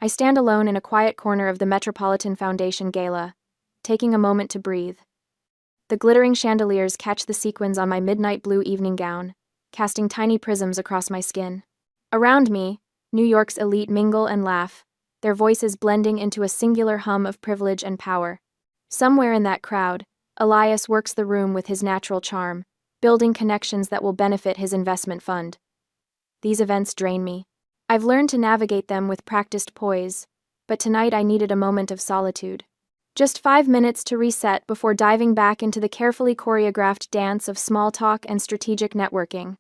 I stand alone in a quiet corner of the Metropolitan Foundation gala, taking a moment to breathe. The glittering chandeliers catch the sequins on my midnight blue evening gown, casting tiny prisms across my skin. Around me, New York's elite mingle and laugh, their voices blending into a singular hum of privilege and power. Somewhere in that crowd, Elias works the room with his natural charm, building connections that will benefit his investment fund. These events drain me. I've learned to navigate them with practiced poise, but tonight I needed a moment of solitude. Just 5 minutes to reset before diving back into the carefully choreographed dance of small talk and strategic networking.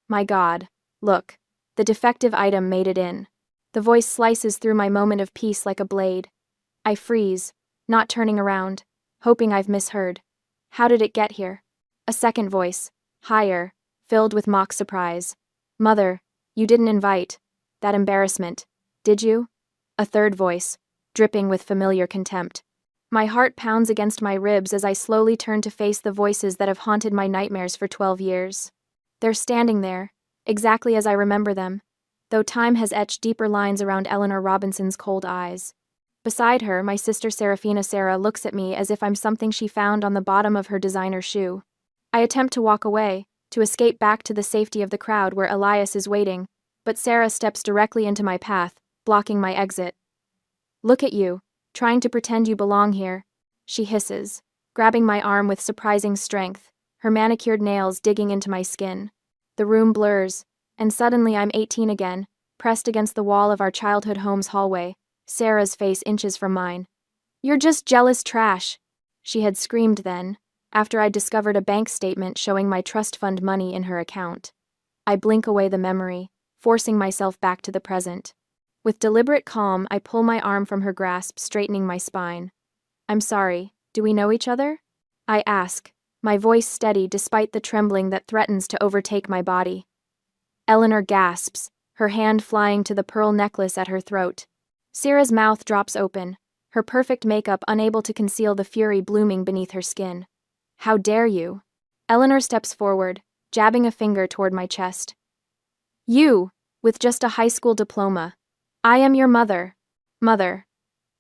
My God, look, the defective item made it in. The voice slices through my moment of peace like a blade. I freeze, not turning around, hoping I've misheard. How did it get here? A second voice, higher, filled with mock surprise. Mother, you didn't invite. That embarrassment, did you? A third voice, dripping with familiar contempt. My heart pounds against my ribs as I slowly turn to face the voices that have haunted my nightmares for 12 years. They're standing there, exactly as I remember them, though time has etched deeper lines around Eleanor Robinson's cold eyes. Beside her, my sister Serafina Sarah looks at me as if I'm something she found on the bottom of her designer shoe. I attempt to walk away, to escape back to the safety of the crowd where Elias is waiting, but Sarah steps directly into my path, blocking my exit. Look at you, trying to pretend you belong here, she hisses, grabbing my arm with surprising strength, her manicured nails digging into my skin. The room blurs, and suddenly I'm 18 again, pressed against the wall of our childhood home's hallway, Sarah's face inches from mine. You're just jealous trash, she had screamed then, after I discovered a bank statement showing my trust fund money in her account. I blink away the memory, forcing myself back to the present. With deliberate calm, I pull my arm from her grasp, straightening my spine. I'm sorry, do we know each other? I ask, my voice steady despite the trembling that threatens to overtake my body. Eleanor gasps, her hand flying to the pearl necklace at her throat. Sarah's mouth drops open, her perfect makeup unable to conceal the fury blooming beneath her skin. How dare you? Eleanor steps forward, jabbing a finger toward my chest. You, with just a high school diploma. I am your mother. Mother.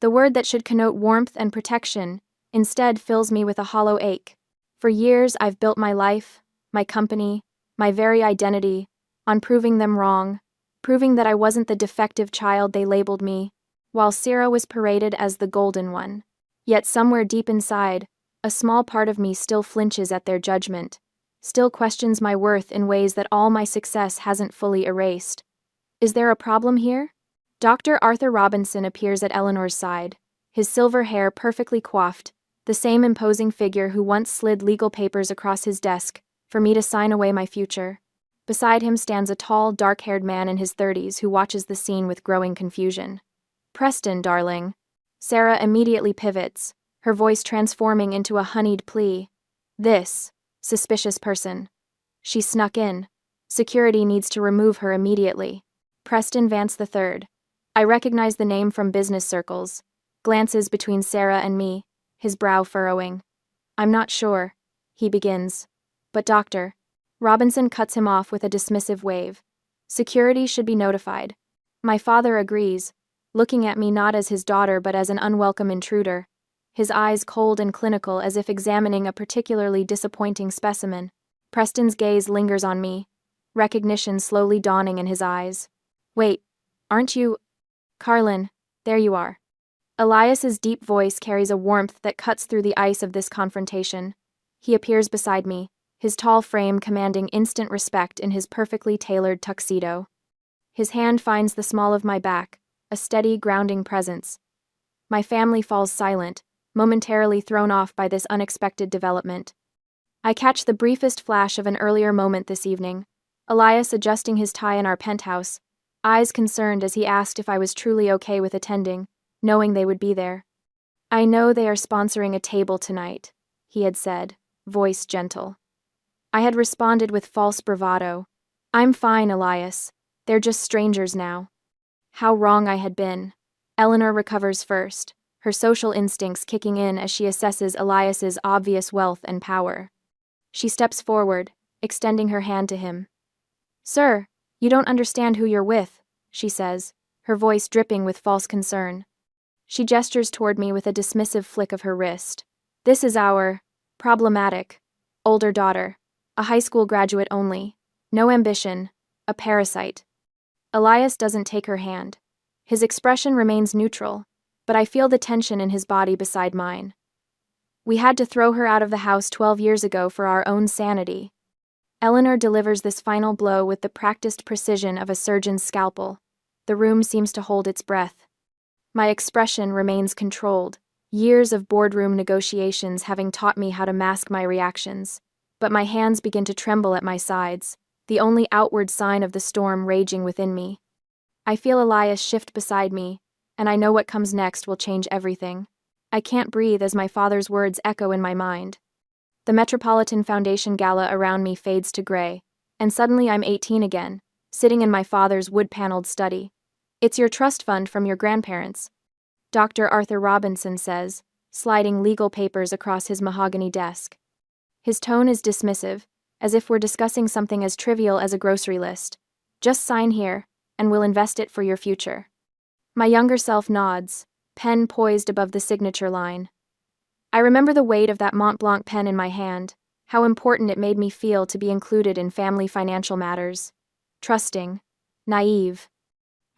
The word that should connote warmth and protection, instead fills me with a hollow ache. For years I've built my life, my company, my very identity, on proving them wrong, proving that I wasn't the defective child they labeled me, while Sarah was paraded as the golden one. Yet somewhere deep inside, a small part of me still flinches at their judgment, still questions my worth in ways that all my success hasn't fully erased. Is there a problem here? Dr. Arthur Robinson appears at Eleanor's side, his silver hair perfectly coiffed, the same imposing figure who once slid legal papers across his desk for me to sign away my future. Beside him stands a tall, dark-haired man in his 30s who watches the scene with growing confusion. Preston, darling. Sarah immediately pivots, her voice transforming into a honeyed plea. This suspicious person. She snuck in. Security needs to remove her immediately. Preston Vance III. I recognize the name from business circles. Glances between Sarah and me, his brow furrowing. I'm not sure, he begins. But Dr. Robinson cuts him off with a dismissive wave. Security should be notified. My father agrees, looking at me not as his daughter but as an unwelcome intruder, his eyes cold and clinical as if examining a particularly disappointing specimen. Preston's gaze lingers on me, recognition slowly dawning in his eyes. Wait, aren't you... Carlin, there you are. Elias's deep voice carries a warmth that cuts through the ice of this confrontation. He appears beside me, his tall frame commanding instant respect in his perfectly tailored tuxedo. His hand finds the small of my back, a steady, grounding presence. My family falls silent, momentarily thrown off by this unexpected development. I catch the briefest flash of an earlier moment this evening, Elias adjusting his tie in our penthouse, eyes concerned as he asked if I was truly okay with attending, knowing they would be there. I know they are sponsoring a table tonight, he had said, voice gentle. I had responded with false bravado. I'm fine, Elias. They're just strangers now. How wrong I had been. Eleanor recovers first, her social instincts kicking in as she assesses Elias's obvious wealth and power. She steps forward, extending her hand to him. Sir, you don't understand who you're with, she says, her voice dripping with false concern. She gestures toward me with a dismissive flick of her wrist. This is our problematic older daughter, a high school graduate only, no ambition, a parasite. Elias doesn't take her hand. His expression remains neutral, but I feel the tension in his body beside mine. We had to throw her out of the house 12 years ago for our own sanity. Eleanor delivers this final blow with the practiced precision of a surgeon's scalpel. The room seems to hold its breath. My expression remains controlled, years of boardroom negotiations having taught me how to mask my reactions, but my hands begin to tremble at my sides, the only outward sign of the storm raging within me. I feel Elias shift beside me, and I know what comes next will change everything. I can't breathe as my father's words echo in my mind. The Metropolitan Foundation gala around me fades to gray, and suddenly I'm 18 again, sitting in my father's wood-paneled study. It's your trust fund from your grandparents, Dr. Arthur Robinson says, sliding legal papers across his mahogany desk. His tone is dismissive, as if we're discussing something as trivial as a grocery list. Just sign here, and we'll invest it for your future. My younger self nods, pen poised above the signature line. I remember the weight of that Mont Blanc pen in my hand, how important it made me feel to be included in family financial matters. Trusting, naive.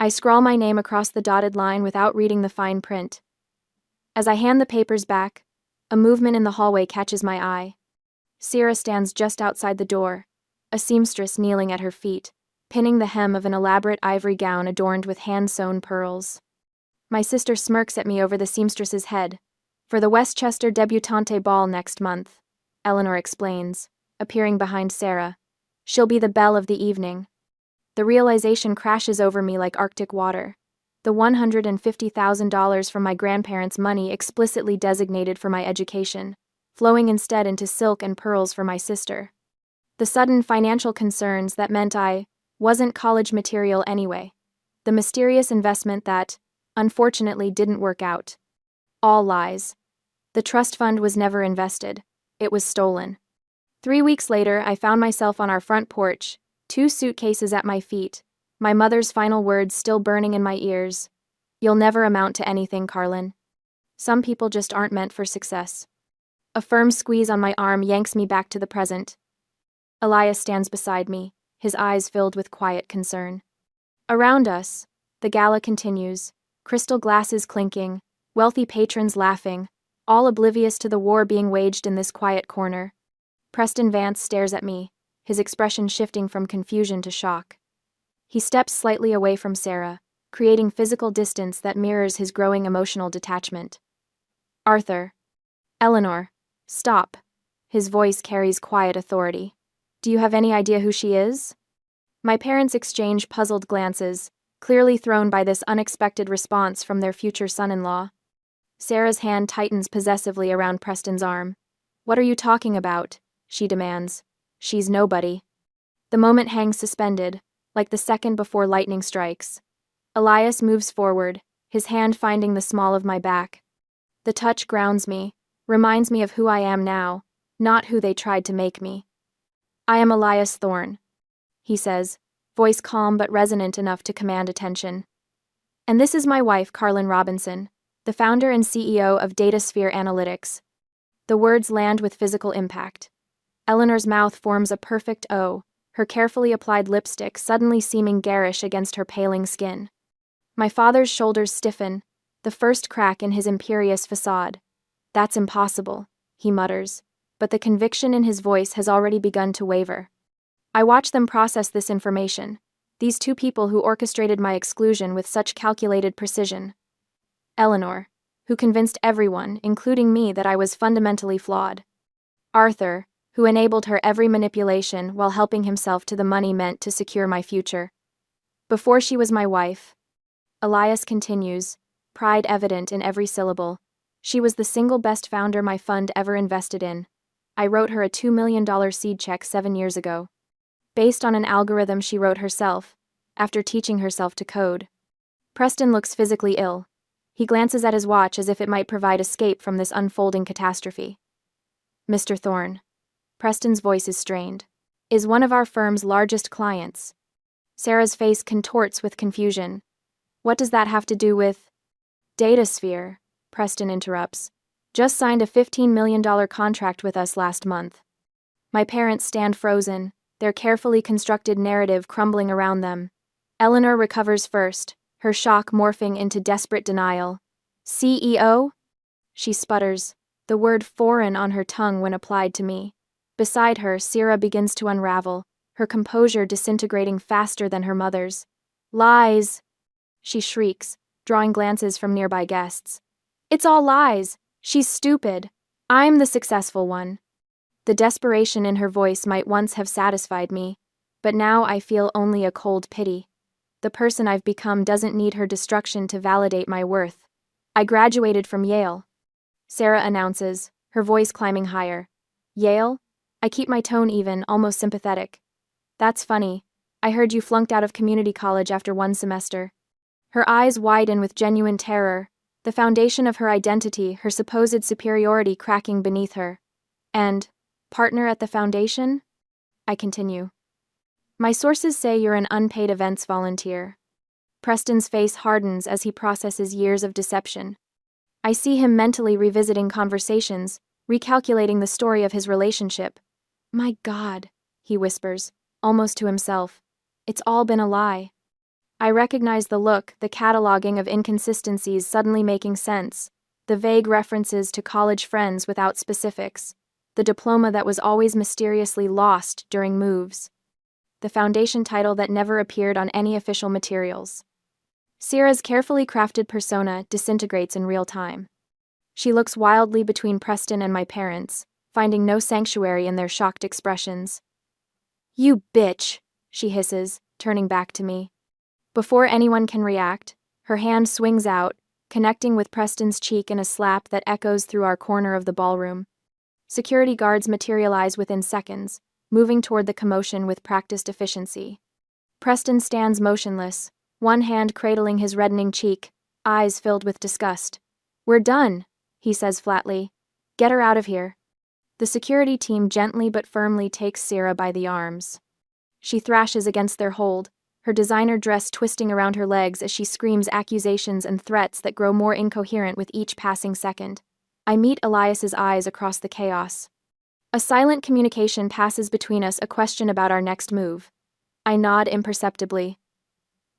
I scrawl my name across the dotted line without reading the fine print. As I hand the papers back, a movement in the hallway catches my eye. Sierra stands just outside the door, a seamstress kneeling at her feet, pinning the hem of an elaborate ivory gown adorned with hand-sewn pearls. My sister smirks at me over the seamstress's head. For the Westchester debutante ball next month, Eleanor explains, appearing behind Sarah. She'll be the belle of the evening. The realization crashes over me like Arctic water. The $150,000 from my grandparents' money explicitly designated for my education, flowing instead into silk and pearls for my sister. The sudden financial concerns that meant I wasn't college material anyway. The mysterious investment that, unfortunately, didn't work out. All lies. The trust fund was never invested. It was stolen. 3 weeks later, I found myself on our front porch, 2 suitcases at my feet, my mother's final words still burning in my ears. You'll never amount to anything, Carlin. Some people just aren't meant for success. A firm squeeze on my arm yanks me back to the present. Elias stands beside me, his eyes filled with quiet concern. Around us, the gala continues, crystal glasses clinking, wealthy patrons laughing, all oblivious to the war being waged in this quiet corner. Preston Vance stares at me, his expression shifting from confusion to shock. He steps slightly away from Sarah, creating physical distance that mirrors his growing emotional detachment. Arthur. Eleanor. Stop. His voice carries quiet authority. Do you have any idea who she is? My parents exchange puzzled glances, clearly thrown by this unexpected response from their future son-in-law. Sarah's hand tightens possessively around Preston's arm. What are you talking about? She demands. She's nobody. The moment hangs suspended, like the second before lightning strikes. Elias moves forward, his hand finding the small of my back. The touch grounds me, reminds me of who I am now, not who they tried to make me. I am Elias Thorne, he says, voice calm but resonant enough to command attention. And this is my wife, Carlin Robinson, the founder and CEO of DataSphere Analytics. The words land with physical impact. Eleanor's mouth forms a perfect O, her carefully applied lipstick suddenly seeming garish against her paling skin. My father's shoulders stiffen, the first crack in his imperious facade. That's impossible, he mutters, but the conviction in his voice has already begun to waver. I watch them process this information, these 2 people who orchestrated my exclusion with such calculated precision. Eleanor, who convinced everyone, including me, that I was fundamentally flawed. Arthur, who enabled her every manipulation while helping himself to the money meant to secure my future. Before she was my wife, Elias continues, pride evident in every syllable. She was the single best founder my fund ever invested in. I wrote her a $2 million seed check 7 years ago. Based on an algorithm she wrote herself, after teaching herself to code. Preston looks physically ill. He glances at his watch as if it might provide escape from this unfolding catastrophe. Mr. Thorne. Preston's voice is strained. Is one of our firm's largest clients. Sarah's face contorts with confusion. What does that have to do with DataSphere? Preston interrupts. Just signed a $15 million contract with us last month. My parents stand frozen, their carefully constructed narrative crumbling around them. Eleanor recovers first, her shock morphing into desperate denial. CEO? She sputters, the word foreign on her tongue when applied to me. Beside her, Sierra begins to unravel, her composure disintegrating faster than her mother's. Lies! She shrieks, drawing glances from nearby guests. It's all lies! She's stupid! I'm the successful one. The desperation in her voice might once have satisfied me, but now I feel only a cold pity. The person I've become doesn't need her destruction to validate my worth. I graduated from Yale. Sarah announces, her voice climbing higher. Yale? I keep my tone even, almost sympathetic. That's funny. I heard you flunked out of community college after one semester. Her eyes widen with genuine terror, the foundation of her identity, her supposed superiority cracking beneath her. And, partner at the foundation? I continue. My sources say you're an unpaid events volunteer. Preston's face hardens as he processes years of deception. I see him mentally revisiting conversations, recalculating the story of his relationship. My God, he whispers, almost to himself. It's all been a lie. I recognize the look, the cataloging of inconsistencies suddenly making sense, the vague references to college friends without specifics, the diploma that was always mysteriously lost during moves, the foundation title that never appeared on any official materials. Sierra's carefully crafted persona disintegrates in real time. She looks wildly between Preston and my parents, finding no sanctuary in their shocked expressions. You bitch, she hisses, turning back to me. Before anyone can react, her hand swings out, connecting with Preston's cheek in a slap that echoes through our corner of the ballroom. Security guards materialize within seconds, moving toward the commotion with practiced efficiency. Preston stands motionless, one hand cradling his reddening cheek, eyes filled with disgust. We're done, he says flatly. Get her out of here. The security team gently but firmly takes Sierra by the arms. She thrashes against their hold, her designer dress twisting around her legs as she screams accusations and threats that grow more incoherent with each passing second. I meet Elias's eyes across the chaos. A silent communication passes between us, a question about our next move. I nod imperceptibly.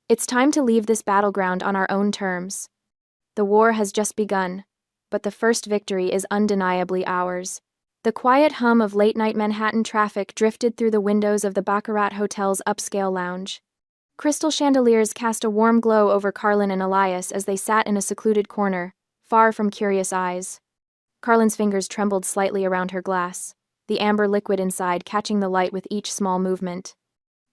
It's time to leave this battleground on our own terms. The war has just begun, but the first victory is undeniably ours. The quiet hum of late-night Manhattan traffic drifted through the windows of the Baccarat Hotel's upscale lounge. Crystal chandeliers cast a warm glow over Carlin and Elias as they sat in a secluded corner, far from curious eyes. Carlin's fingers trembled slightly around her glass, the amber liquid inside catching the light with each small movement.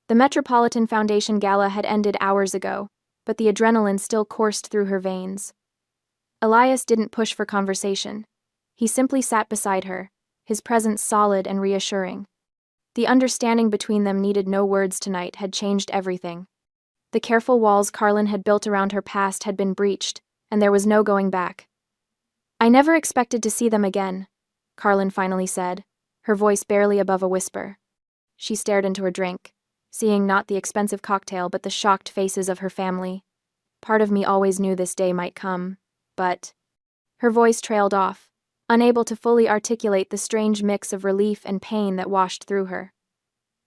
The Metropolitan Foundation Gala had ended hours ago, but the adrenaline still coursed through her veins. Elias didn't push for conversation. He simply sat beside her, his presence solid and reassuring. The understanding between them needed no words tonight had changed everything. The careful walls Carlin had built around her past had been breached, and there was no going back. I never expected to see them again, Carlin finally said, her voice barely above a whisper. She stared into her drink, seeing not the expensive cocktail but the shocked faces of her family. Part of me always knew this day might come, but... Her voice trailed off, unable to fully articulate the strange mix of relief and pain that washed through her.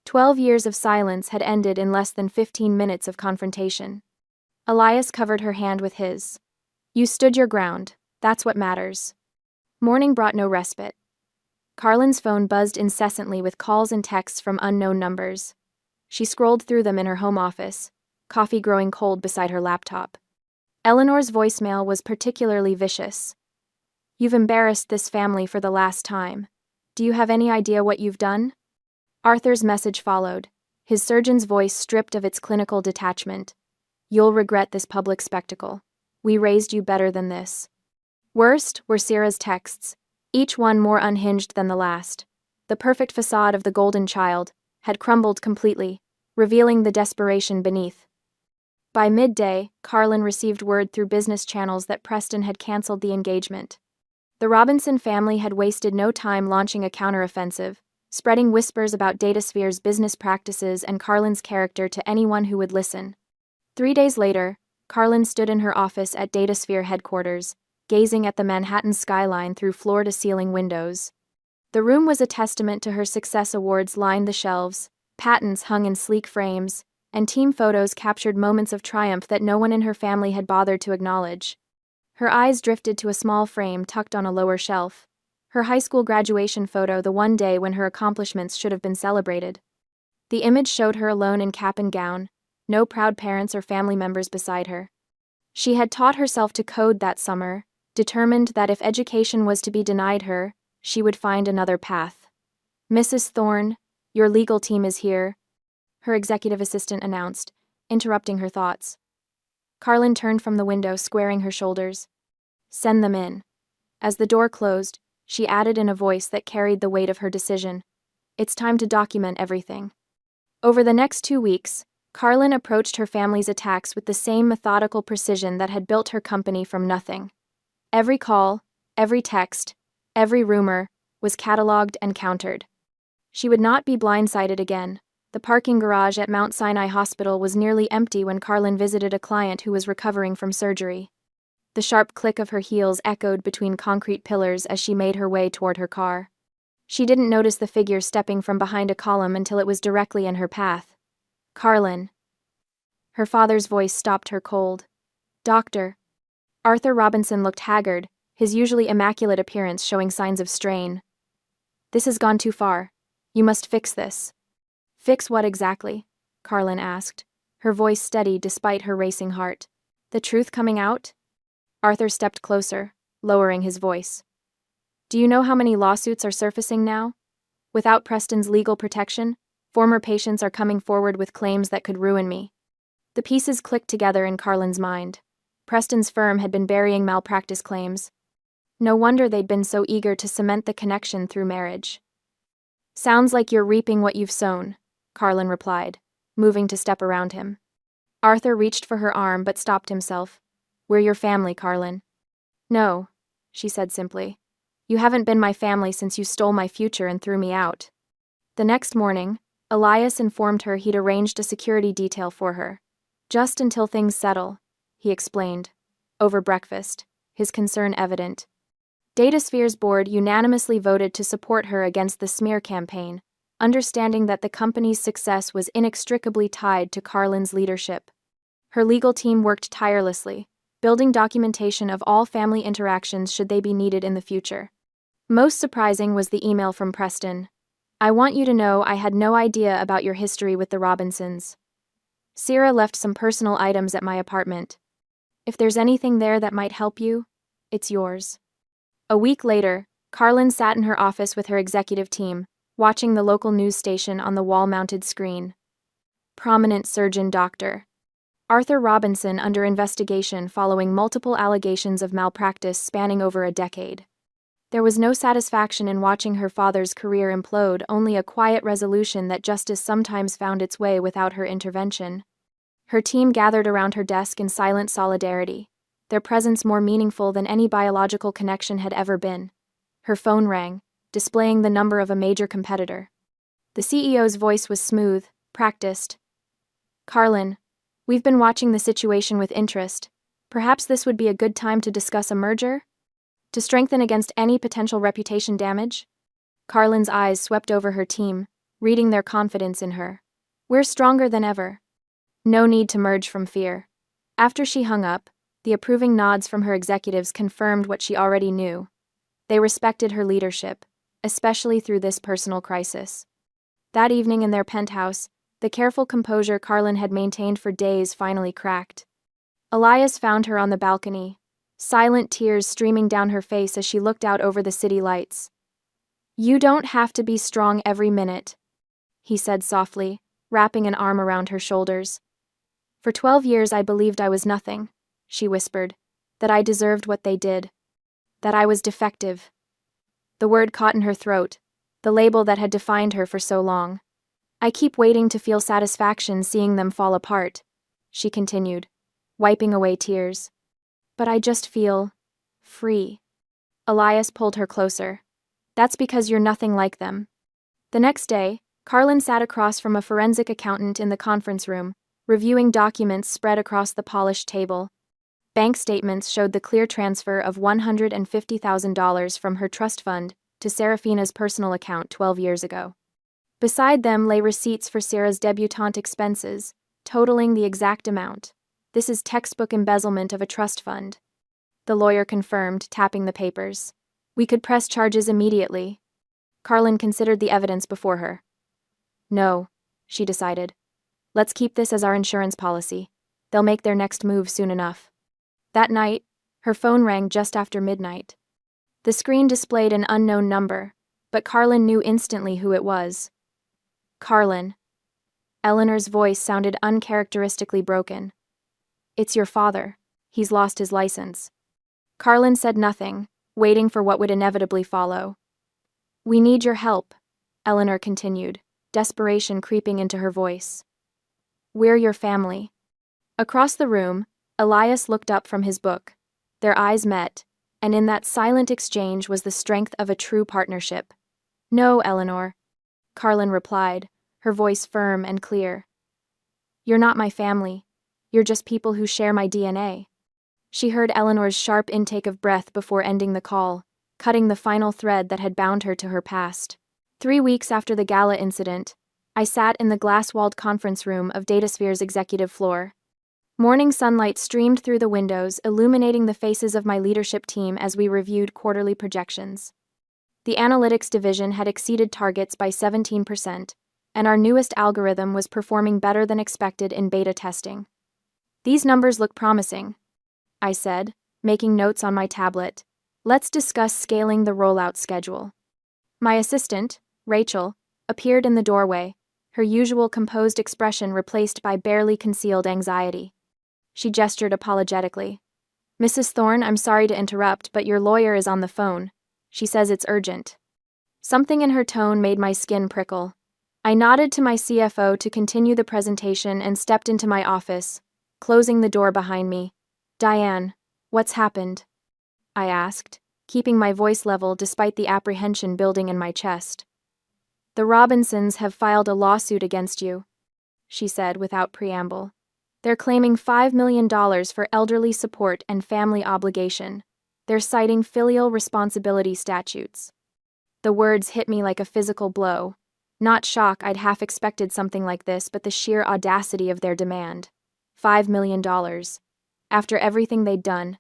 12 years of silence had ended in less than 15 minutes of confrontation. Elias covered her hand with his. You stood your ground, that's what matters. Morning brought no respite. Carlin's phone buzzed incessantly with calls and texts from unknown numbers. She scrolled through them in her home office, coffee growing cold beside her laptop. Eleanor's voicemail was particularly vicious. You've embarrassed this family for the last time. Do you have any idea what you've done? Arthur's message followed, his surgeon's voice stripped of its clinical detachment. You'll regret this public spectacle. We raised you better than this. Worst were Sierra's texts, each one more unhinged than the last. The perfect facade of the golden child had crumbled completely, revealing the desperation beneath. By midday, Carlin received word through business channels that Preston had canceled the engagement. The Robinson family had wasted no time launching a counteroffensive, spreading whispers about DataSphere's business practices and Carlin's character to anyone who would listen. 3 days later, Carlin stood in her office at DataSphere headquarters, gazing at the Manhattan skyline through floor-to-ceiling windows. The room was a testament to her success. Awards lined the shelves, patents hung in sleek frames, and team photos captured moments of triumph that no one in her family had bothered to acknowledge. Her eyes drifted to a small frame tucked on a lower shelf. Her high school graduation photo, the one day when her accomplishments should have been celebrated. The image showed her alone in cap and gown, no proud parents or family members beside her. She had taught herself to code that summer, determined that if education was to be denied her, she would find another path. "Mrs. Thorne, your legal team is here," her executive assistant announced, interrupting her thoughts. Carlin turned from the window, squaring her shoulders. "Send them in." As the door closed, she added in a voice that carried the weight of her decision, "It's time to document everything." Over the next 2 weeks, Carlin approached her family's attacks with the same methodical precision that had built her company from nothing. Every call, every text, every rumor was cataloged and countered. She would not be blindsided again. The parking garage at Mount Sinai Hospital was nearly empty when Carlin visited a client who was recovering from surgery. The sharp click of her heels echoed between concrete pillars as she made her way toward her car. She didn't notice the figure stepping from behind a column until it was directly in her path. "Carlin." Her father's voice stopped her cold. "Doctor." Arthur Robinson looked haggard, his usually immaculate appearance showing signs of strain. "This has gone too far. You must fix this." "Fix what exactly?" Carlin asked, her voice steady despite her racing heart. "The truth coming out?" Arthur stepped closer, lowering his voice. "Do you know how many lawsuits are surfacing now? Without Preston's legal protection, former patients are coming forward with claims that could ruin me." The pieces clicked together in Carlin's mind. Preston's firm had been burying malpractice claims. No wonder they'd been so eager to cement the connection through marriage. "Sounds like you're reaping what you've sown," Carlin replied, moving to step around him. Arthur reached for her arm but stopped himself. "We're your family, Carlin." "No," she said simply. "You haven't been my family since you stole my future and threw me out." The next morning, Elias informed her he'd arranged a security detail for her. "Just until things settle," he explained. Over breakfast, his concern evident. DataSphere's board unanimously voted to support her against the smear campaign, understanding that the company's success was inextricably tied to Carlin's leadership. Her legal team worked tirelessly, building documentation of all family interactions should they be needed in the future. Most surprising was the email from Preston. "I want you to know I had no idea about your history with the Robinsons. Sarah left some personal items at my apartment. If there's anything there that might help you, it's yours." A week later, Carlin sat in her office with her executive team, watching the local news station on the wall-mounted screen. "Prominent surgeon Dr. Arthur Robinson under investigation following multiple allegations of malpractice spanning over a decade." There was no satisfaction in watching her father's career implode, only a quiet resolution that justice sometimes found its way without her intervention. Her team gathered around her desk in silent solidarity, their presence more meaningful than any biological connection had ever been. Her phone rang, displaying the number of a major competitor. The CEO's voice was smooth, practiced. "Carlin, we've been watching the situation with interest. Perhaps this would be a good time to discuss a merger? To strengthen against any potential reputation damage?" Carlin's eyes swept over her team, reading their confidence in her. "We're stronger than ever. No need to merge from fear." After she hung up, the approving nods from her executives confirmed what she already knew. They respected her leadership, especially through this personal crisis. That evening in their penthouse, the careful composure Carlin had maintained for days finally cracked. Elias found her on the balcony, silent tears streaming down her face as she looked out over the city lights. "You don't have to be strong every minute," he said softly, wrapping an arm around her shoulders. "For 12 years I believed I was nothing," she whispered, "that I deserved what they did. That I was defective." The word caught in her throat, the label that had defined her for so long. "I keep waiting to feel satisfaction seeing them fall apart," she continued, wiping away tears. "But I just feel free." Elias pulled her closer. "That's because you're nothing like them." The next day, Carlin sat across from a forensic accountant in the conference room, reviewing documents spread across the polished table. Bank statements showed the clear transfer of $150,000 from her trust fund to Serafina's personal account 12 years ago. Beside them lay receipts for Sarah's debutante expenses, totaling the exact amount. This is textbook embezzlement of a trust fund, the lawyer confirmed, tapping the papers. We could press charges immediately. Carlin considered the evidence before her. No, she decided. Let's keep this as our insurance policy. They'll make their next move soon enough. That night, her phone rang just after midnight. The screen displayed an unknown number, but Carlin knew instantly who it was. Carlin. Eleanor's voice sounded uncharacteristically broken. It's your father. He's lost his license. Carlin said nothing, waiting for what would inevitably follow. We need your help, Eleanor continued, desperation creeping into her voice. We're your family. Across the room, Elias looked up from his book. Their eyes met, and in that silent exchange was the strength of a true partnership. No, Eleanor, Carlin replied, her voice firm and clear. You're not my family. You're just people who share my DNA. She heard Eleanor's sharp intake of breath before ending the call, cutting the final thread that had bound her to her past. 3 weeks after the gala incident, I sat in the glass-walled conference room of DataSphere's executive floor. Morning sunlight streamed through the windows, illuminating the faces of my leadership team as we reviewed quarterly projections. The analytics division had exceeded targets by 17%, and our newest algorithm was performing better than expected in beta testing. These numbers look promising, I said, making notes on my tablet. Let's discuss scaling the rollout schedule. My assistant, Rachel, appeared in the doorway, her usual composed expression replaced by barely concealed anxiety. She gestured apologetically. Mrs. Thorne, I'm sorry to interrupt, but your lawyer is on the phone. She says it's urgent. Something in her tone made my skin prickle. I nodded to my CFO to continue the presentation and stepped into my office, closing the door behind me. Diane, what's happened? I asked, keeping my voice level despite the apprehension building in my chest. The Robinsons have filed a lawsuit against you, she said without preamble. They're claiming $5 million for elderly support and family obligation. They're citing filial responsibility statutes. The words hit me like a physical blow. Not shock, I'd half expected something like this, but the sheer audacity of their demand. $5 million. After everything they'd done.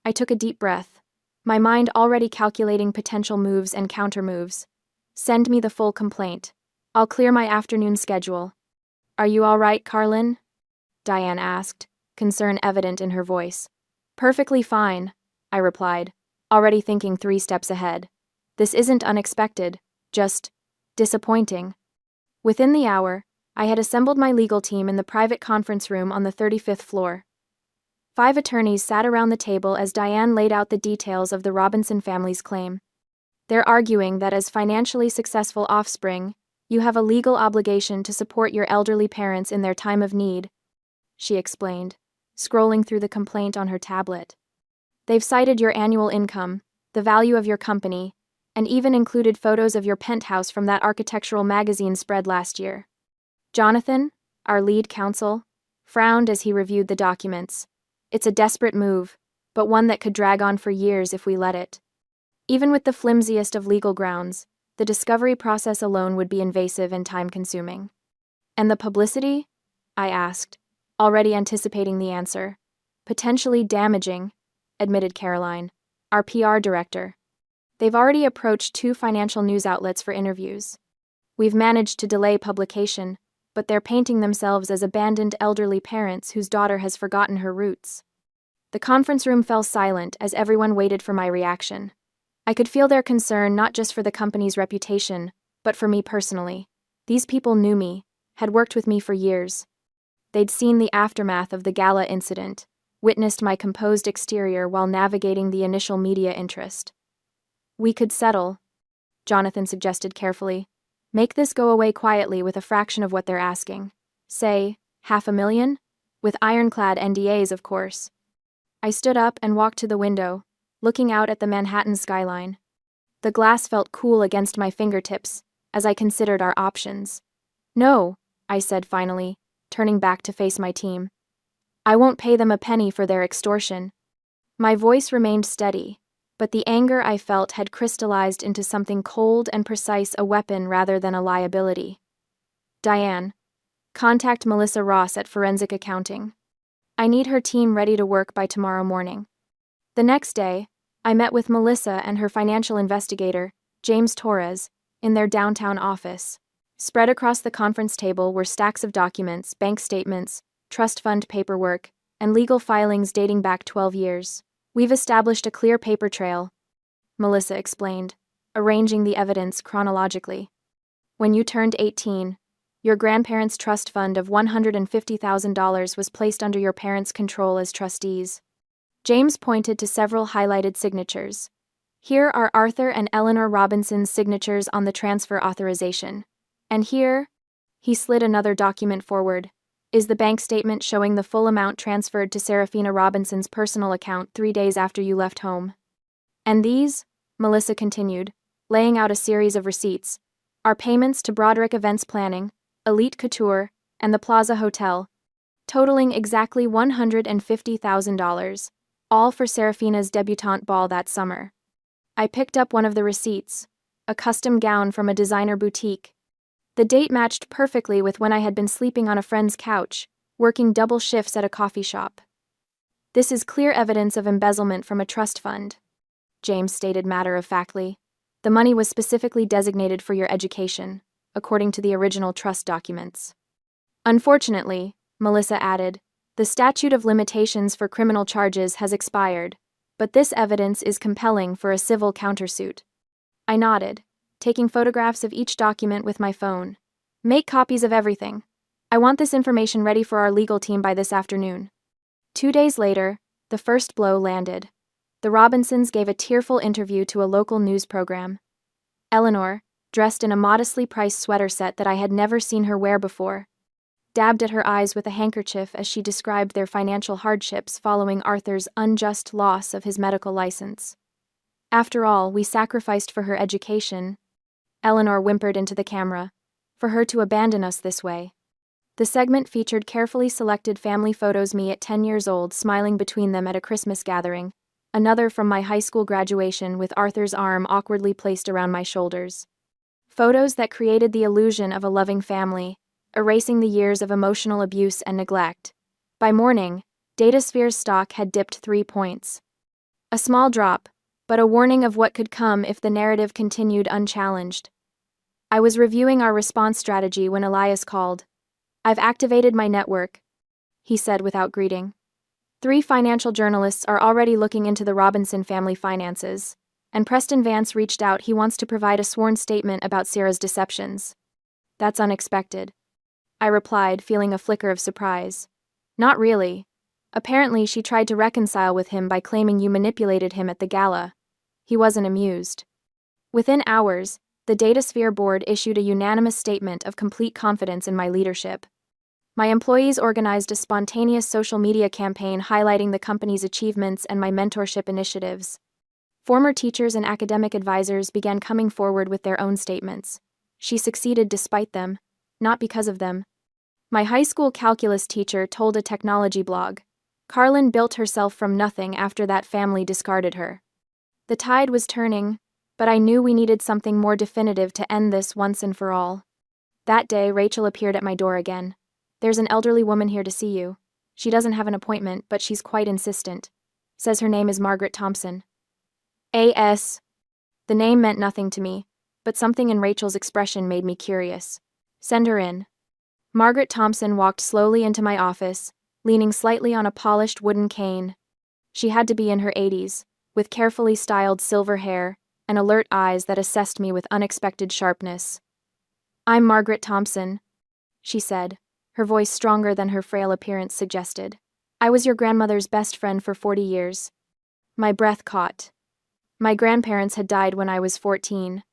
I took a deep breath, my mind already calculating potential moves and countermoves. Send me the full complaint. I'll clear my afternoon schedule. Are you all right, Carlin? Diane asked, concern evident in her voice. Perfectly fine, I replied, already thinking 3 steps ahead. This isn't unexpected, just disappointing. Within the hour, I had assembled my legal team in the private conference room on the 35th floor. 5 attorneys sat around the table as Diane laid out the details of the Robinson family's claim. They're arguing that as financially successful offspring, you have a legal obligation to support your elderly parents in their time of need, she explained, scrolling through the complaint on her tablet. They've cited your annual income, the value of your company, and even included photos of your penthouse from that architectural magazine spread last year. Jonathan, our lead counsel, frowned as he reviewed the documents. It's a desperate move, but one that could drag on for years if we let it. Even with the flimsiest of legal grounds, the discovery process alone would be invasive and time-consuming. And the publicity? I asked, already anticipating the answer. Potentially damaging, admitted Caroline, our PR director. They've already approached 2 financial news outlets for interviews. We've managed to delay publication, but they're painting themselves as abandoned elderly parents whose daughter has forgotten her roots. The conference room fell silent as everyone waited for my reaction. I could feel their concern not just for the company's reputation, but for me personally. These people knew me, had worked with me for years. They'd seen the aftermath of the gala incident, witnessed my composed exterior while navigating the initial media interest. We could settle, Jonathan suggested carefully. Make this go away quietly with a fraction of what they're asking. Say, $500,000? With ironclad NDAs, of course. I stood up and walked to the window, looking out at the Manhattan skyline. The glass felt cool against my fingertips as I considered our options. No, I said finally, turning back to face my team. I won't pay them a penny for their extortion. My voice remained steady, but the anger I felt had crystallized into something cold and precise, a weapon rather than a liability. Diane, contact Melissa Ross at Forensic Accounting. I need her team ready to work by tomorrow morning. The next day, I met with Melissa and her financial investigator, James Torres, in their downtown office. Spread across the conference table were stacks of documents, bank statements, trust fund paperwork, and legal filings dating back 12 years. We've established a clear paper trail, Melissa explained, arranging the evidence chronologically. When you turned 18, your grandparents' trust fund of $150,000 was placed under your parents' control as trustees. James pointed to several highlighted signatures. Here are Arthur and Eleanor Robinson's signatures on the transfer authorization. And here, he slid another document forward, is the bank statement showing the full amount transferred to Serafina Robinson's personal account 3 days after you left home. And these, Melissa continued, laying out a series of receipts, are payments to Broderick Events Planning, Elite Couture, and the Plaza Hotel, totaling exactly $150,000, all for Serafina's debutante ball that summer. I picked up one of the receipts, a custom gown from a designer boutique. The date matched perfectly with when I had been sleeping on a friend's couch, working double shifts at a coffee shop. This is clear evidence of embezzlement from a trust fund, James stated matter-of-factly. The money was specifically designated for your education, according to the original trust documents. Unfortunately, Melissa added, the statute of limitations for criminal charges has expired, but this evidence is compelling for a civil countersuit. I nodded, taking photographs of each document with my phone. Make copies of everything. I want this information ready for our legal team by this afternoon. 2 days later, the first blow landed. The Robinsons gave a tearful interview to a local news program. Eleanor, dressed in a modestly priced sweater set that I had never seen her wear before, dabbed at her eyes with a handkerchief as she described their financial hardships following Arthur's unjust loss of his medical license. After all, we sacrificed for her education, Eleanor whimpered into the camera, for her to abandon us this way. The segment featured carefully selected family photos, me at 10 years old smiling between them at a Christmas gathering, another from my high school graduation with Arthur's arm awkwardly placed around my shoulders. Photos that created the illusion of a loving family, erasing the years of emotional abuse and neglect. By morning, DataSphere's stock had dipped 3 points. A small drop, but a warning of what could come if the narrative continued unchallenged. I was reviewing our response strategy when Elias called. I've activated my network, he said without greeting. 3 financial journalists are already looking into the Robinson family finances, and Preston Vance reached out. He wants to provide a sworn statement about Sarah's deceptions. That's unexpected, I replied, feeling a flicker of surprise. Not really. Apparently she tried to reconcile with him by claiming you manipulated him at the gala. He wasn't amused. Within hours, the DataSphere board issued a unanimous statement of complete confidence in my leadership. My employees organized a spontaneous social media campaign highlighting the company's achievements and my mentorship initiatives. Former teachers and academic advisors began coming forward with their own statements. She succeeded despite them, not because of them. My high school calculus teacher told a technology blog, Carlin built herself from nothing after that family discarded her. The tide was turning, but I knew we needed something more definitive to end this once and for all. That day, Rachel appeared at my door again. There's an elderly woman here to see you. She doesn't have an appointment, but she's quite insistent. Says her name is Margaret Thompson. A.S. The name meant nothing to me, but something in Rachel's expression made me curious. Send her in. Margaret Thompson walked slowly into my office, leaning slightly on a polished wooden cane. She had to be in her 80s, with carefully styled silver hair and alert eyes that assessed me with unexpected sharpness. I'm Margaret Thompson, she said, her voice stronger than her frail appearance suggested. I was your grandmother's best friend for 40 years. My breath caught. My grandparents had died when I was 14.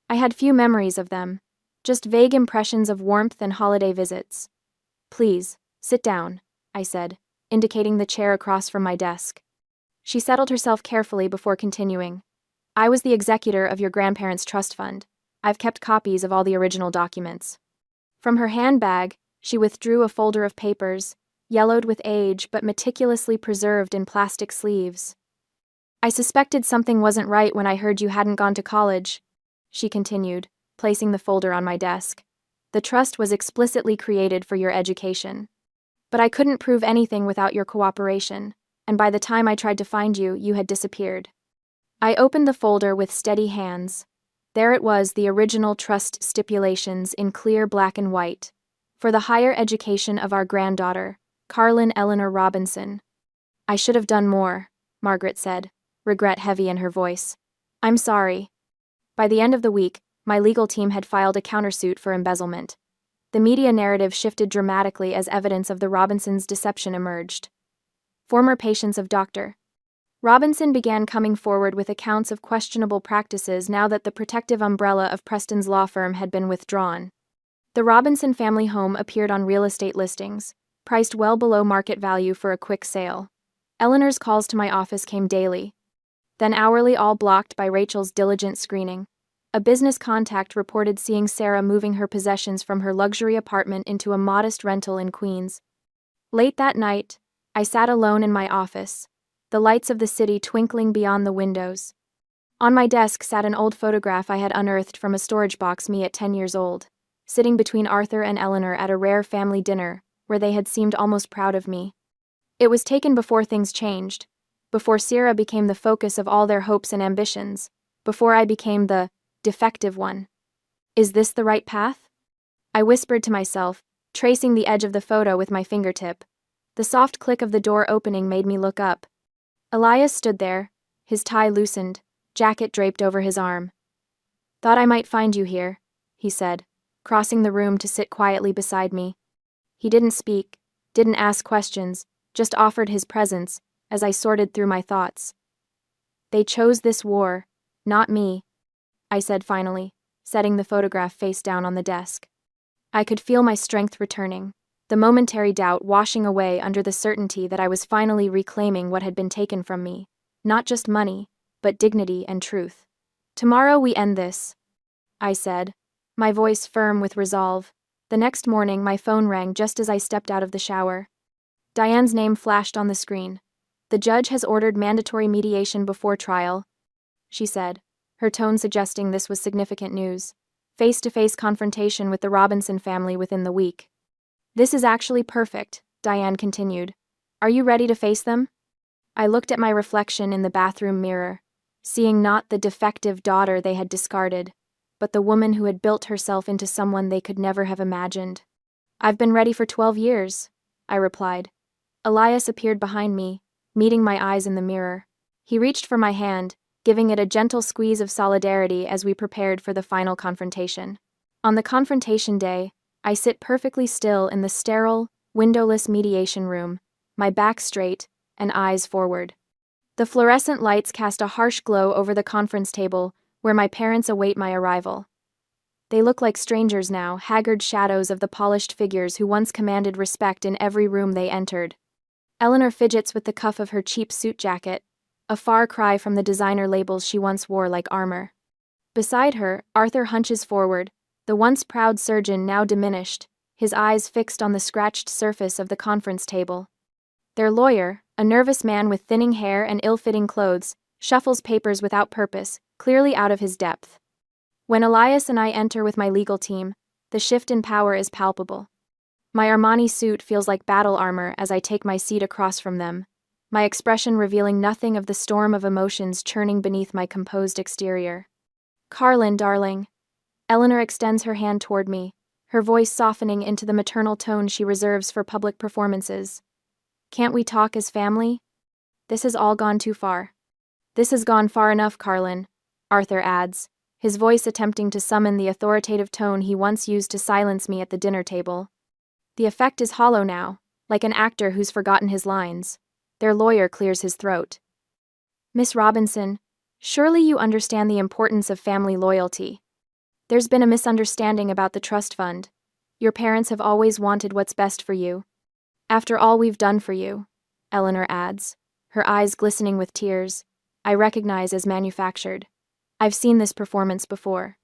I had few memories of them, just vague impressions of warmth and holiday visits. Please, sit down, I said, indicating the chair across from my desk. She settled herself carefully before continuing. I was the executor of your grandparents' trust fund. I've kept copies of all the original documents. From her handbag, She withdrew a folder of papers, yellowed with age but meticulously preserved in plastic sleeves. "I suspected something wasn't right when I heard you hadn't gone to college," she continued, placing the folder on my desk. "The trust was explicitly created for your education. But I couldn't prove anything without your cooperation, and by the time I tried to find you, you had disappeared." I opened the folder with steady hands. There it was, the original trust stipulations in clear black and white. For the higher education of our granddaughter, Carlin Eleanor Robinson. "I should have done more," Margaret said, regret heavy in her voice. "I'm sorry." By the end of the week, my legal team had filed a countersuit for embezzlement. The media narrative shifted dramatically as evidence of the Robinsons' deception emerged. Former patients of Dr. Robinson began coming forward with accounts of questionable practices now that the protective umbrella of Preston's law firm had been withdrawn. The Robinson family home appeared on real estate listings, priced well below market value for a quick sale. Eleanor's calls to my office came daily, then hourly, all blocked by Rachel's diligent screening. A business contact reported seeing Sarah moving her possessions from her luxury apartment into a modest rental in Queens. Late that night, I sat alone in my office, the lights of the city twinkling beyond the windows. On my desk sat an old photograph I had unearthed from a storage box, me at 10 years old, sitting between Arthur and Eleanor at a rare family dinner, where they had seemed almost proud of me. It was taken before things changed, before Sarah became the focus of all their hopes and ambitions, before I became the defective one. Is this the right path? I whispered to myself, tracing the edge of the photo with my fingertip. The soft click of the door opening made me look up. Elias stood there, his tie loosened, jacket draped over his arm. "Thought I might find you here," he said, crossing the room to sit quietly beside me. He didn't speak, didn't ask questions, just offered his presence as I sorted through my thoughts. "They chose this war, not me," I said finally, setting the photograph face down on the desk. I could feel my strength returning, the momentary doubt washing away under the certainty that I was finally reclaiming what had been taken from me, not just money, but dignity and truth. "Tomorrow we end this," I said, my voice firm with resolve. The next morning, my phone rang just as I stepped out of the shower. Diane's name flashed on the screen. "The judge has ordered mandatory mediation before trial," she said, her tone suggesting this was significant news. Face-to-face confrontation with the Robinson family within the week. "This is actually perfect," Diane continued. "Are you ready to face them?" I looked at my reflection in the bathroom mirror, seeing not the defective daughter they had discarded, but the woman who had built herself into someone they could never have imagined. "I've been ready for 12 years, I replied. Elias appeared behind me, meeting my eyes in the mirror. He reached for my hand, giving it a gentle squeeze of solidarity as we prepared for the final confrontation. On the confrontation day, I sit perfectly still in the sterile, windowless mediation room, my back straight and eyes forward. The fluorescent lights cast a harsh glow over the conference table, where my parents await my arrival. They look like strangers now, haggard shadows of the polished figures who once commanded respect in every room they entered. Eleanor fidgets with the cuff of her cheap suit jacket, a far cry from the designer labels she once wore like armor. Beside her, Arthur hunches forward, the once proud surgeon now diminished, his eyes fixed on the scratched surface of the conference table. Their lawyer, a nervous man with thinning hair and ill-fitting clothes, shuffles papers without purpose, clearly out of his depth. When Elias and I enter with my legal team, the shift in power is palpable. My Armani suit feels like battle armor as I take my seat across from them, my expression revealing nothing of the storm of emotions churning beneath my composed exterior. "Carlin, darling." Eleanor extends her hand toward me, her voice softening into the maternal tone she reserves for public performances. "Can't we talk as family? This has all gone too far." "This has gone far enough, Carlin," Arthur adds, his voice attempting to summon the authoritative tone he once used to silence me at the dinner table. The effect is hollow now, like an actor who's forgotten his lines. Their lawyer clears his throat. "Miss Robinson, surely you understand the importance of family loyalty. There's been a misunderstanding about the trust fund. Your parents have always wanted what's best for you. After all we've done for you," Eleanor adds, her eyes glistening with tears, I recognize as manufactured. I've seen this performance before.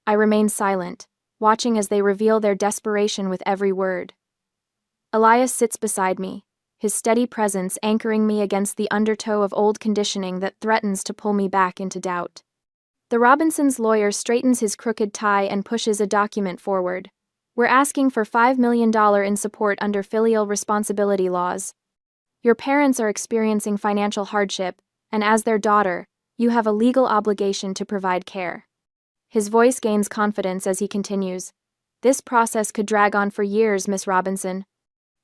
I remain silent, watching as they reveal their desperation with every word. Elias sits beside me, his steady presence anchoring me against the undertow of old conditioning that threatens to pull me back into doubt. The Robinsons' lawyer straightens his crooked tie and pushes a document forward. We're asking for $5 million in support under filial responsibility laws. Your parents are experiencing financial hardship, and as their daughter, you have a legal obligation to provide care. His voice gains confidence as he continues. This process could drag on for years, Miss Robinson.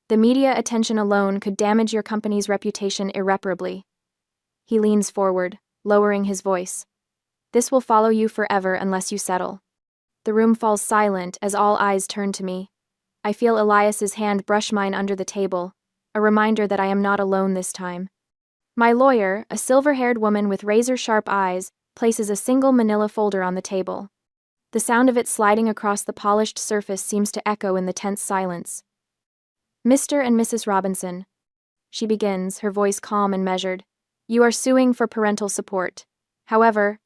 The media attention alone could damage your company's reputation irreparably. He leans forward, lowering his voice. This will follow you forever unless you settle. The room falls silent as all eyes turn to me. I feel Elias's hand brush mine under the table, a reminder that I am not alone this time. My lawyer, a silver-haired woman with razor-sharp eyes, places a single manila folder on the table. The sound of it sliding across the polished surface seems to echo in the tense silence. Mr. and Mrs. Robinson, she begins, her voice calm and measured. You are suing for parental support. However,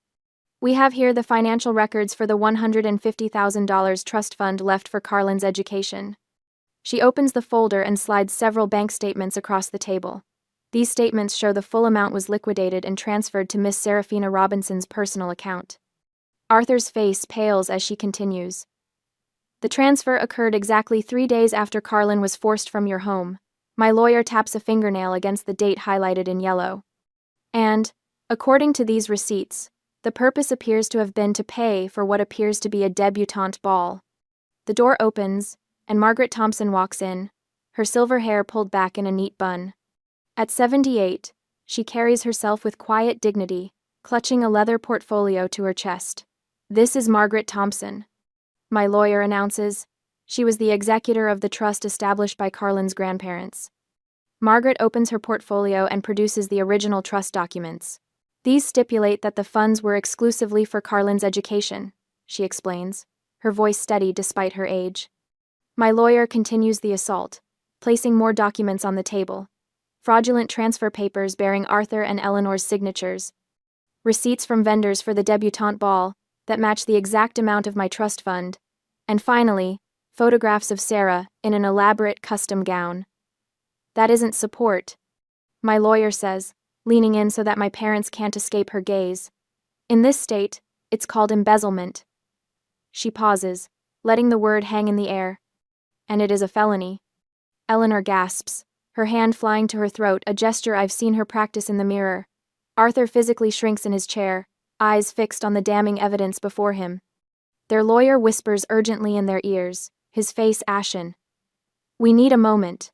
we have here the financial records for the $150,000 trust fund left for Carlin's education. She opens the folder and slides several bank statements across the table. These statements show the full amount was liquidated and transferred to Miss Serafina Robinson's personal account. Arthur's face pales as she continues. The transfer occurred exactly 3 days after Carlin was forced from your home. My lawyer taps a fingernail against the date highlighted in yellow. And, according to these receipts, the purpose appears to have been to pay for what appears to be a debutante ball. The door opens, and Margaret Thompson walks in, her silver hair pulled back in a neat bun. At 78, she carries herself with quiet dignity, clutching a leather portfolio to her chest. This is Margaret Thompson, my lawyer announces. She was the executor of the trust established by Carlin's grandparents. Margaret opens her portfolio and produces the original trust documents. These stipulate that the funds were exclusively for Carlin's education, she explains, her voice steady despite her age. My lawyer continues the assault, placing more documents on the table. Fraudulent transfer papers bearing Arthur and Eleanor's signatures. Receipts from vendors for the debutante ball that match the exact amount of my trust fund. And finally, photographs of Sarah in an elaborate custom gown. That isn't support, my lawyer says, leaning in so that my parents can't escape her gaze. In this state, it's called embezzlement. She pauses, letting the word hang in the air. And it is a felony. Eleanor gasps, her hand flying to her throat, a gesture I've seen her practice in the mirror. Arthur physically shrinks in his chair, eyes fixed on the damning evidence before him. Their lawyer whispers urgently in their ears, his face ashen. We need a moment,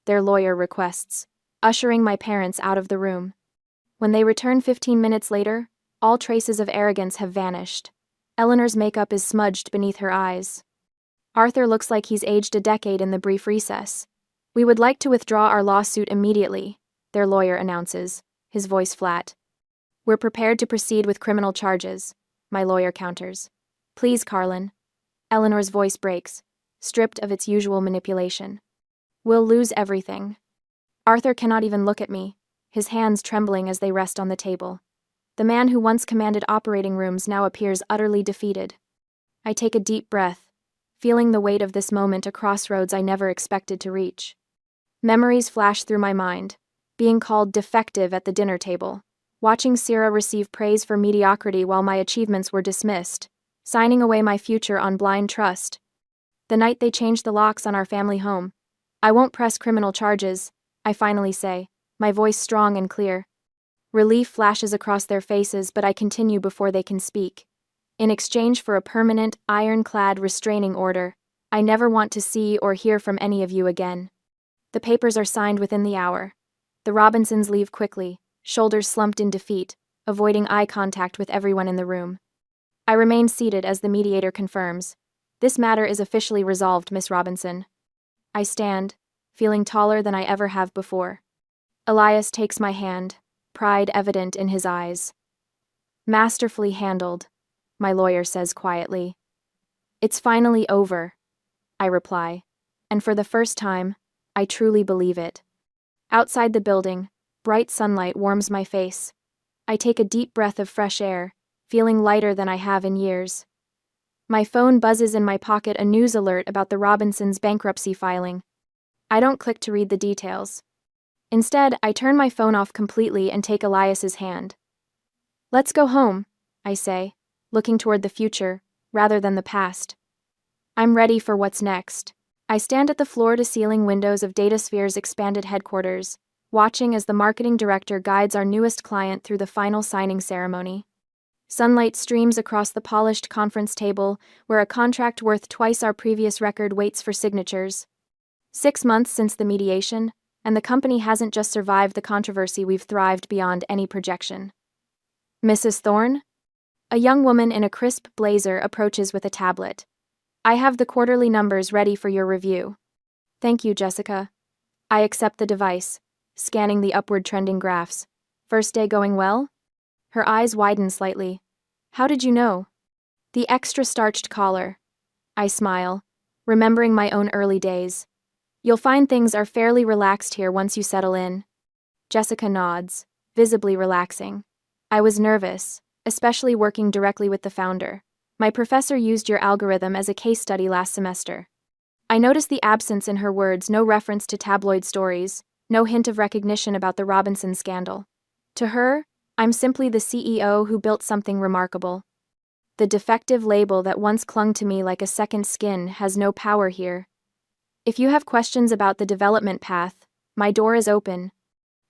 their lawyer requests, ushering my parents out of the room. When they return 15 minutes later, all traces of arrogance have vanished. Eleanor's makeup is smudged beneath her eyes. Arthur looks like he's aged a decade in the brief recess. We would like to withdraw our lawsuit immediately, their lawyer announces, his voice flat. We're prepared to proceed with criminal charges, my lawyer counters. Please, Carlin. Eleanor's voice breaks, stripped of its usual manipulation. We'll lose everything. Arthur cannot even look at me, his hands trembling as they rest on the table. The man who once commanded operating rooms now appears utterly defeated. I take a deep breath, feeling the weight of this moment a crossroads I never expected to reach. Memories flash through my mind, being called defective at the dinner table, watching Sarah receive praise for mediocrity while my achievements were dismissed, signing away my future on blind trust. The night they changed the locks on our family home. I won't press criminal charges, I finally say, my voice strong and clear. Relief flashes across their faces, but I continue before they can speak. In exchange for a permanent, ironclad restraining order, I never want to see or hear from any of you again. The papers are signed within the hour. The Robinsons leave quickly, shoulders slumped in defeat, avoiding eye contact with everyone in the room. I remain seated as the mediator confirms. This matter is officially resolved, Miss Robinson. I stand, feeling taller than I ever have before. Elias takes my hand, pride evident in his eyes. Masterfully handled, my lawyer says quietly. It's finally over, I reply, and for the first time, I truly believe it. Outside the building, bright sunlight warms my face. I take a deep breath of fresh air, feeling lighter than I have in years. My phone buzzes in my pocket, a news alert about the Robinsons' bankruptcy filing. I don't click to read the details. Instead, I turn my phone off completely and take Elias's hand. Let's go home, I say, looking toward the future, rather than the past. I'm ready for what's next. I stand at the floor-to-ceiling windows of DataSphere's expanded headquarters, watching as the marketing director guides our newest client through the final signing ceremony. Sunlight streams across the polished conference table, where a contract worth twice our previous record waits for signatures. 6 months since the mediation, and the company hasn't just survived the controversy, we've thrived beyond any projection. Mrs. Thorne? A young woman in a crisp blazer approaches with a tablet. I have the quarterly numbers ready for your review. Thank you, Jessica. I accept the device, scanning the upward trending graphs. First day going well? Her eyes widen slightly. How did you know? The extra starched collar. I smile, remembering my own early days. You'll find things are fairly relaxed here once you settle in. Jessica nods, visibly relaxing. I was nervous, especially working directly with the founder. My professor used your algorithm as a case study last semester. I noticed the absence in her words, no reference to tabloid stories, no hint of recognition about the Robinson scandal. To her, I'm simply the CEO who built something remarkable. The defective label that once clung to me like a second skin has no power here. If you have questions about the development path, my door is open.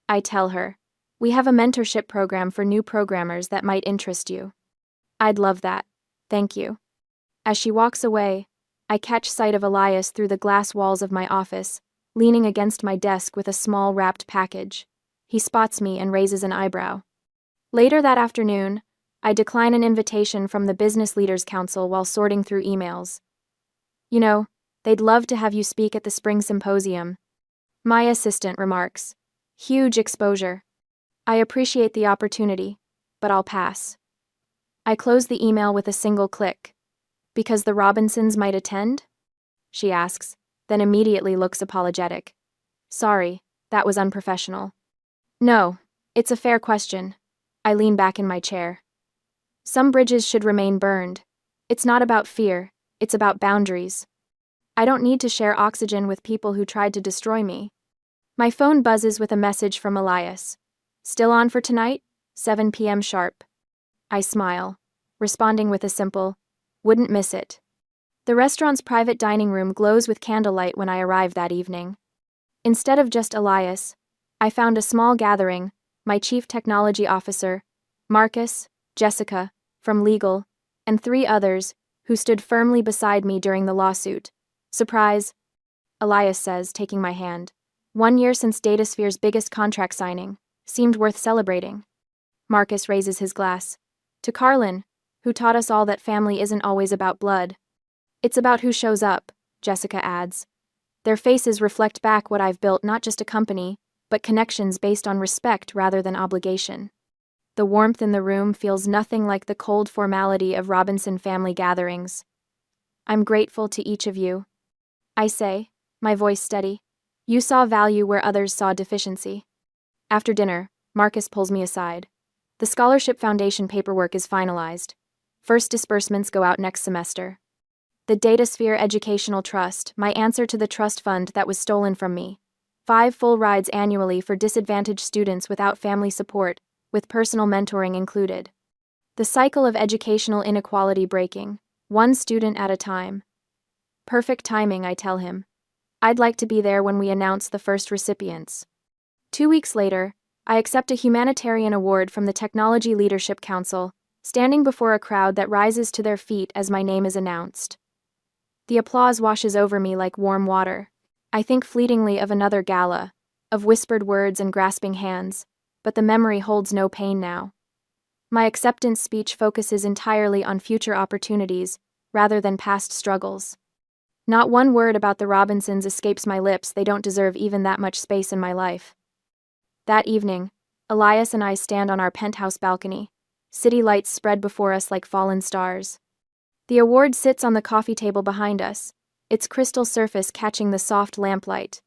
I tell her. We have a mentorship program for new programmers that might interest you. I'd love that. Thank you. As she walks away, I catch sight of Elias through the glass walls of my office, leaning against my desk with a small wrapped package. He spots me and raises an eyebrow. Later that afternoon, I decline an invitation from the Business Leaders Council while sorting through emails. You know, they'd love to have you speak at the spring symposium. My assistant remarks. Huge exposure. I appreciate the opportunity, but I'll pass. I close the email with a single click. Because the Robinsons might attend? She asks, then immediately looks apologetic. Sorry, that was unprofessional. No, it's a fair question. I lean back in my chair. Some bridges should remain burned. It's not about fear, it's about boundaries. I don't need to share oxygen with people who tried to destroy me. My phone buzzes with a message from Elias. Still on for tonight? 7 p.m. sharp. I smile, responding with a simple, wouldn't miss it. The restaurant's private dining room glows with candlelight when I arrive that evening. Instead of just Elias, I found a small gathering, my chief technology officer, Marcus, Jessica, from legal, and 3 others, who stood firmly beside me during the lawsuit. Surprise, Elias says, taking my hand. 1 year since DataSphere's biggest contract signing. Seemed worth celebrating. Marcus raises his glass. To Carlin, who taught us all that family isn't always about blood. It's about who shows up, Jessica adds. Their faces reflect back what I've built, not just a company, but connections based on respect rather than obligation. The warmth in the room feels nothing like the cold formality of Robinson family gatherings. I'm grateful to each of you. I say, my voice steady. You saw value where others saw deficiency. After dinner, Marcus pulls me aside. The Scholarship Foundation paperwork is finalized. First disbursements go out next semester. The DataSphere Educational Trust, my answer to the trust fund that was stolen from me. 5 full rides annually for disadvantaged students without family support, with personal mentoring included. The cycle of educational inequality breaking, 1 student at a time. Perfect timing, I tell him. I'd like to be there when we announce the first recipients. 2 weeks later, I accept a humanitarian award from the Technology Leadership Council, standing before a crowd that rises to their feet as my name is announced. The applause washes over me like warm water. I think fleetingly of another gala, of whispered words and grasping hands, but the memory holds no pain now. My acceptance speech focuses entirely on future opportunities, rather than past struggles. Not one word about the Robinsons escapes my lips. They don't deserve even that much space in my life. That evening, Elias and I stand on our penthouse balcony. City lights spread before us like fallen stars. The award sits on the coffee table behind us, its crystal surface catching the soft lamplight.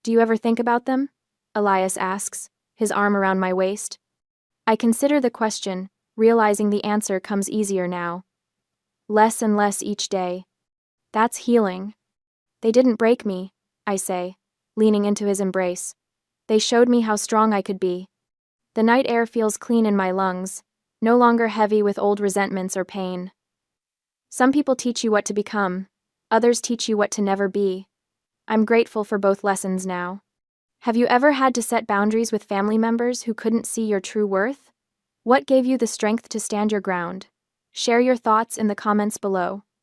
Do you ever think about them? Elias asks, his arm around my waist. I consider the question, realizing the answer comes easier now. Less and less each day. That's healing. They didn't break me, I say. leaning into his embrace. They showed me how strong I could be. The night air feels clean in my lungs, no longer heavy with old resentments or pain. Some people teach you what to become, others teach you what to never be. I'm grateful for both lessons now. Have you ever had to set boundaries with family members who couldn't see your true worth? What gave you the strength to stand your ground? Share your thoughts in the comments below.